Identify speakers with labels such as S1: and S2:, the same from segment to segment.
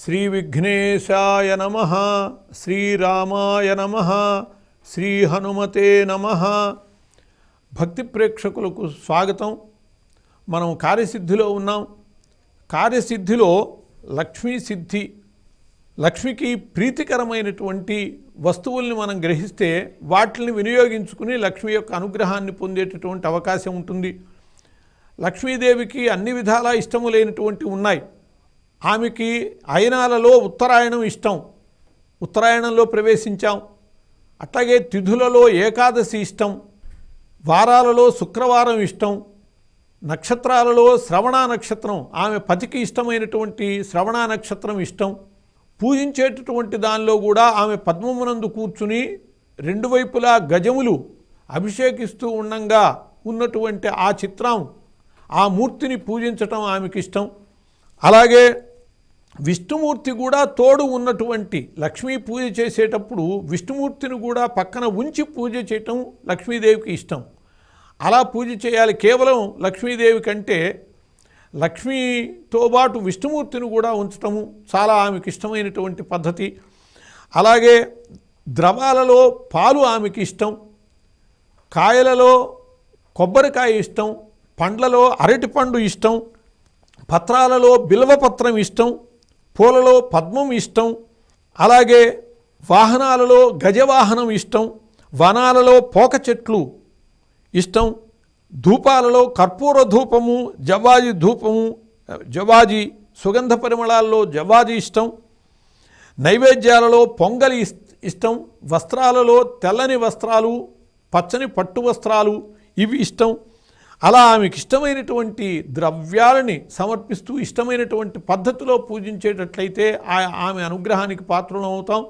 S1: శ్రీ విఘ్నేశాయ నమః, శ్రీరామాయ నమః, శ్రీ హనుమతే నమః. భక్తి ప్రేక్షకులకు స్వాగతం. మనం కార్యసిద్ధిలో ఉన్నాం. కార్యసిద్ధిలో లక్ష్మీ సిద్ధి, లక్ష్మికి ప్రీతికరమైనటువంటి వస్తువుల్ని మనం గ్రహిస్తే వాటిని వినియోగించుకుని లక్ష్మి యొక్క అనుగ్రహాన్ని పొందేటటువంటి అవకాశం ఉంటుంది. లక్ష్మీదేవికి అన్ని విధాలా ఇష్టము లేనటువంటి ఉన్నాయి. ఆమెకి అయనాలలో ఉత్తరాయణం ఇష్టం, ఉత్తరాయణంలో ప్రవేశించాం. అట్లాగే తిథులలో ఏకాదశి ఇష్టం, వారాలలో శుక్రవారం ఇష్టం, నక్షత్రాలలో శ్రవణ నక్షత్రం, ఆమె పతికి ఇష్టమైనటువంటి శ్రవణ నక్షత్రం ఇష్టం. పూజించేటటువంటి దానిలో కూడా ఆమె పద్మమునందు కూర్చుని రెండు వైపులా గజములు అభిషేకిస్తూ ఉండంగా ఉన్నటువంటి ఆ చిత్రం, ఆ మూర్తిని పూజించటం ఆమెకి ఇష్టం. అలాగే విష్ణుమూర్తి కూడా తోడు ఉన్నటువంటి, లక్ష్మీ పూజ చేసేటప్పుడు విష్ణుమూర్తిని కూడా పక్కన ఉంచి పూజ చేయటం లక్ష్మీదేవికి ఇష్టం. అలా పూజ చేయాలి. కేవలం లక్ష్మీదేవి కంటే లక్ష్మీతో పాటు విష్ణుమూర్తిని కూడా ఉంచటము చాలా ఆమెకి ఇష్టమైనటువంటి పద్ధతి. అలాగే ద్రవాలలో పాలు ఆమెకి ఇష్టం, కాయలలో కొబ్బరికాయ ఇష్టం, పండ్లలో అరటిపండు ఇష్టం, పత్రాలలో బిల్వపత్రం ఇష్టం, పూలలో పద్మం ఇష్టం. అలాగే వాహనాలలో గజవాహనం ఇష్టం, వనాలలో పోక చెట్లు ఇష్టం, ధూపాలలో కర్పూర ధూపము, జవాజి ధూపము, జవాజి సుగంధ పరిమళాల్లో జవాజి ఇష్టం, నైవేద్యాలలో పొంగలి ఇష్టం, వస్త్రాలలో తెల్లని వస్త్రాలు, పచ్చని పట్టు వస్త్రాలు ఇవి ఇష్టం. అలా ఆమెకి ఇష్టమైనటువంటి ద్రవ్యాలని సమర్పిస్తూ ఇష్టమైనటువంటి పద్ధతిలో పూజించేటట్లయితే ఆమె అనుగ్రహానికి పాత్రలు అవుతాం.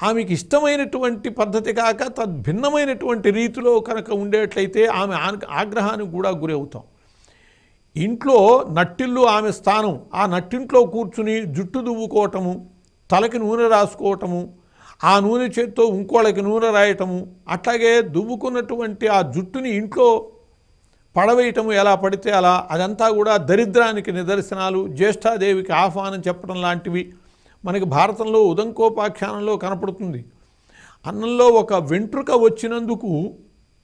S1: ఆమెకి ఇష్టమైనటువంటి పద్ధతి కాక తద్భిన్నమైనటువంటి రీతిలో కనుక ఉండేట్లయితే ఆమె ఆగ్రహానికి కూడా గురి అవుతాం. ఇంట్లో నట్టిల్లు ఆమె స్థానం. ఆ నట్టింట్లో కూర్చుని జుట్టు దువ్వుకోవటము, తలకి నూనె రాసుకోవటము, ఆ నూనె చేత్తో ఇంకోళ్ళకి నూనె రాయటము, అట్లాగే దువ్వుకున్నటువంటి ఆ జుట్టుని ఇంట్లో పడవేయటము, ఎలా పడితే అలా, అదంతా కూడా దరిద్రానికి నిదర్శనాలు. జ్యేష్ఠాదేవికి ఆహ్వానం చెప్పడం లాంటివి మనకి భారతంలో ఉదంకోపాఖ్యానంలో కనపడుతుంది. అన్నంలో ఒక వెంట్రుక వచ్చినందుకు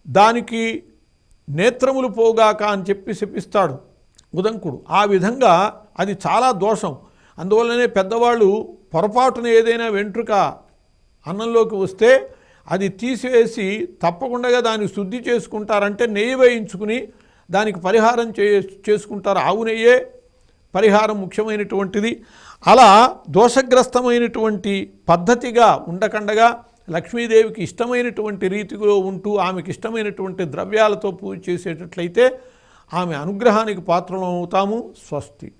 S1: దానికి నేత్రములు పోగాక అని చెప్పి శపిస్తాడు ఉదంకుడు. ఆ విధంగా అది చాలా దోషం. అందువల్లనే పెద్దవాళ్ళు పొరపాటున ఏదైనా వెంట్రుక అన్నంలోకి వస్తే అది తీసివేసి తప్పకుండా దాన్ని శుద్ధి చేసుకుంటారంటే నెయ్యి వేయించుకుని దానికి పరిహారం చేసుకుంటారు. ఆవు నెయ్యే పరిహారం ముఖ్యమైనటువంటిది. అలా దోషగ్రస్తమైనటువంటి పద్ధతిగా ఉండకుండగా లక్ష్మీదేవికి ఇష్టమైనటువంటి రీతిలో ఉంటూ ఆమెకి ఇష్టమైనటువంటి ద్రవ్యాలతో పూజ చేసేటట్లయితే ఆమె అనుగ్రహానికి పాత్రలం అవుతాము. స్వస్తి.